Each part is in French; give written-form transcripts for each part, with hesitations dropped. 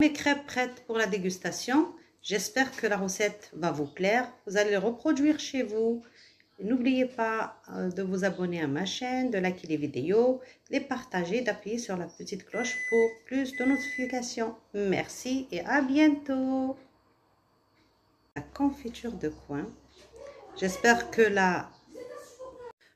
Mes crêpes prêtes pour la dégustation. J'espère que la recette va vous plaire. Vous allez le reproduire chez vous. N'oubliez pas de vous abonner à ma chaîne, de liker les vidéos, de les partager, d'appuyer sur la petite cloche pour plus de notifications. Merci et à bientôt. La confiture de coin. J'espère que la...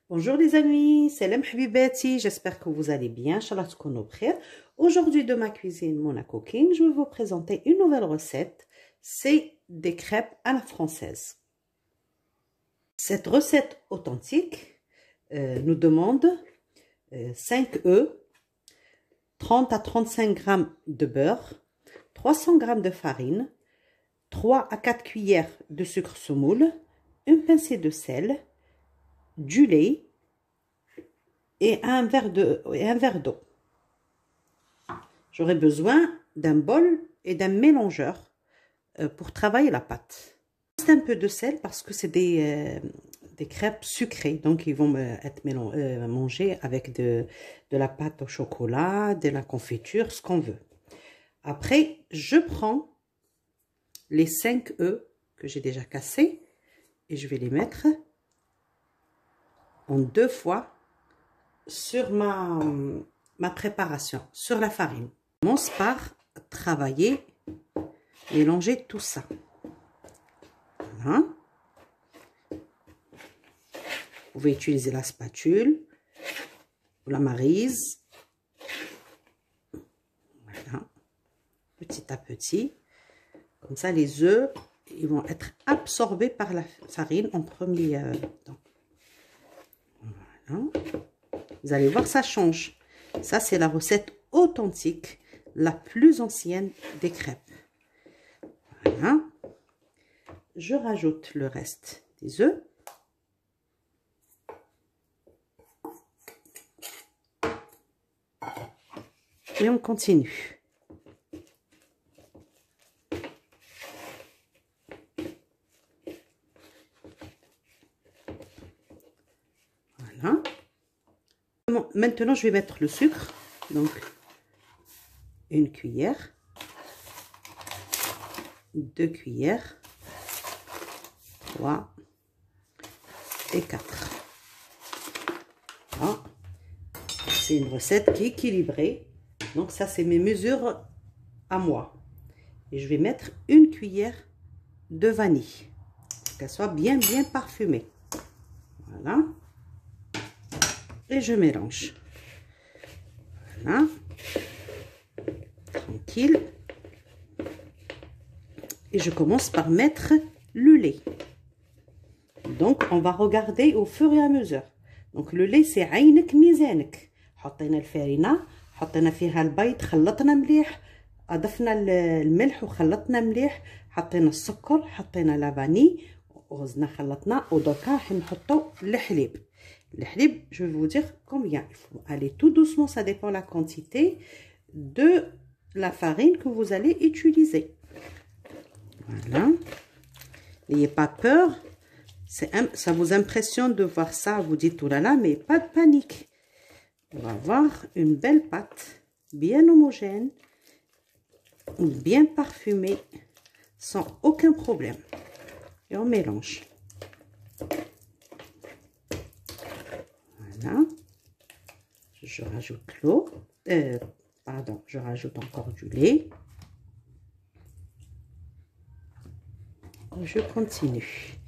Bonjour les amis, salam habibati, j'espère que vous allez bien, Inch'Allah tkounu bkhair. Aujourd'hui de ma cuisine Mona Cooking, je vais vous présenter une nouvelle recette, c'est des crêpes à la française. Cette recette authentique nous demande 5 œufs, 30 à 35 g de beurre, 300 g de farine, 3 à 4 cuillères de sucre semoule, une pincée de sel, du lait et un verre d'eau. J'aurai besoin d'un bol et d'un mélangeur pour travailler la pâte. Juste un peu de sel parce que c'est des crêpes sucrées, donc ils vont être mangés avec de la pâte au chocolat, de la confiture, ce qu'on veut. Après, je prends les 5 œufs que j'ai déjà cassés et je vais les mettre en 2 fois sur ma préparation, sur la farine. Je commence par travailler, mélanger tout ça. Voilà. Vous pouvez utiliser la spatule ou la maryse. Voilà. Petit à petit. Comme ça, les œufs, ils vont être absorbés par la farine en premier temps. Voilà. Vous allez voir, ça change. Ça, c'est la recette authentique, la plus ancienne des crêpes. Voilà. Je rajoute le reste des œufs. Et on continue. Voilà. Maintenant, je vais mettre le sucre. Donc, une cuillère, 2 cuillères, 3 et 4. Voilà. C'est une recette qui est équilibrée. Donc, ça, c'est mes mesures à moi. Et je vais mettre une cuillère de vanille. Pour qu'elle soit bien parfumée. Voilà. Et je mélange. Voilà. Tranquille. Et je commence par mettre le lait. Donc, on va regarder au fur et à mesure. Donc, le lait, c'est عينك ميزانك. حطينا الفارينة، حطينا فيها البيض، خلطنا مليح، أضفنا الملح وخلطنا مليح، حطينا السكر، حطينا لافاني، وغزنا خلطنا، ودركا حنحطو الحليب. Le halib, je vais vous dire combien. Il faut aller tout doucement, ça dépend de la quantité de la farine que vous allez utiliser. Voilà. N'ayez pas peur. Ça vous impressionne de voir ça, vous dites oh là là, mais pas de panique. On va avoir une belle pâte, bien homogène, bien parfumée, sans aucun problème. Et on mélange. Voilà. Je rajoute l'eau, pardon, je rajoute encore du lait. Je continue.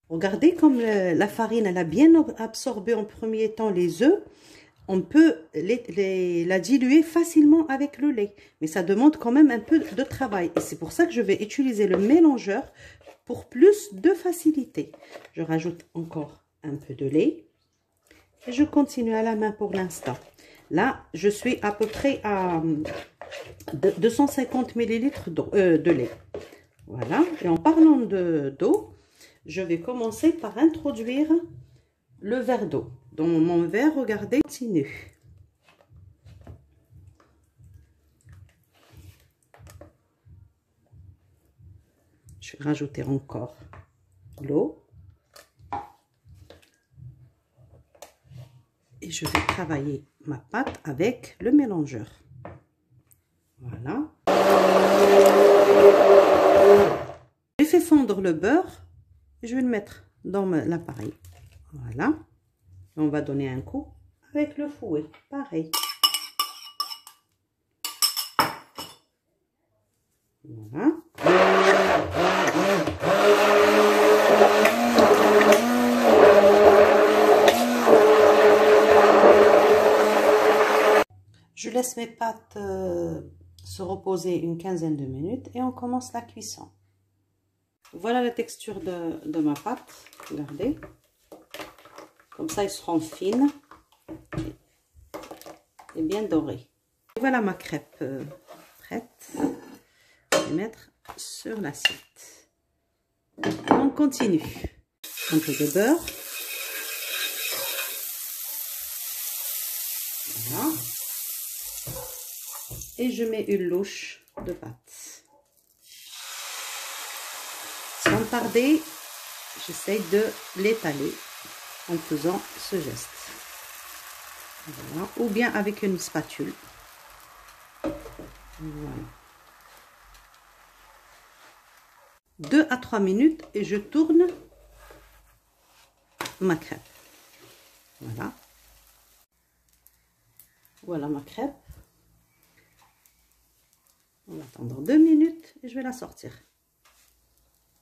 Regardez comme la farine, elle a bien absorbé en premier temps les œufs. On peut la diluer facilement avec le lait. Mais ça demande quand même un peu de travail. Et c'est pour ça que je vais utiliser le mélangeur pour plus de facilité. Je rajoute encore un peu de lait. Et je continue à la main pour l'instant. Là, je suis à peu près à 250 ml de lait. Voilà. Et en parlant d'eau, je vais commencer par introduire le verre d'eau. Dans mon verre, regardez, continue. Je vais rajouter encore l'eau. Et je vais travailler ma pâte avec le mélangeur. Voilà. J'ai fait fondre le beurre et je vais le mettre dans l'appareil. Voilà. Et on va donner un coup avec le fouet. Pareil. Voilà. Je laisse mes pâtes se reposer une quinzaine de minutes et on commence la cuisson. Voilà la texture de ma pâte. Regardez. Comme ça, elles seront fines et bien dorées. Et voilà ma crêpe prête. Je vais mettre sur l'assiette. On continue. Un peu de beurre. Voilà. Et je mets une louche de pâte. Sans tarder, j'essaye de l'étaler en faisant ce geste. Voilà. Ou bien avec une spatule. Voilà. 2 à 3 minutes et je tourne ma crêpe. Voilà. Voilà ma crêpe. On va attendre 2 minutes et je vais la sortir.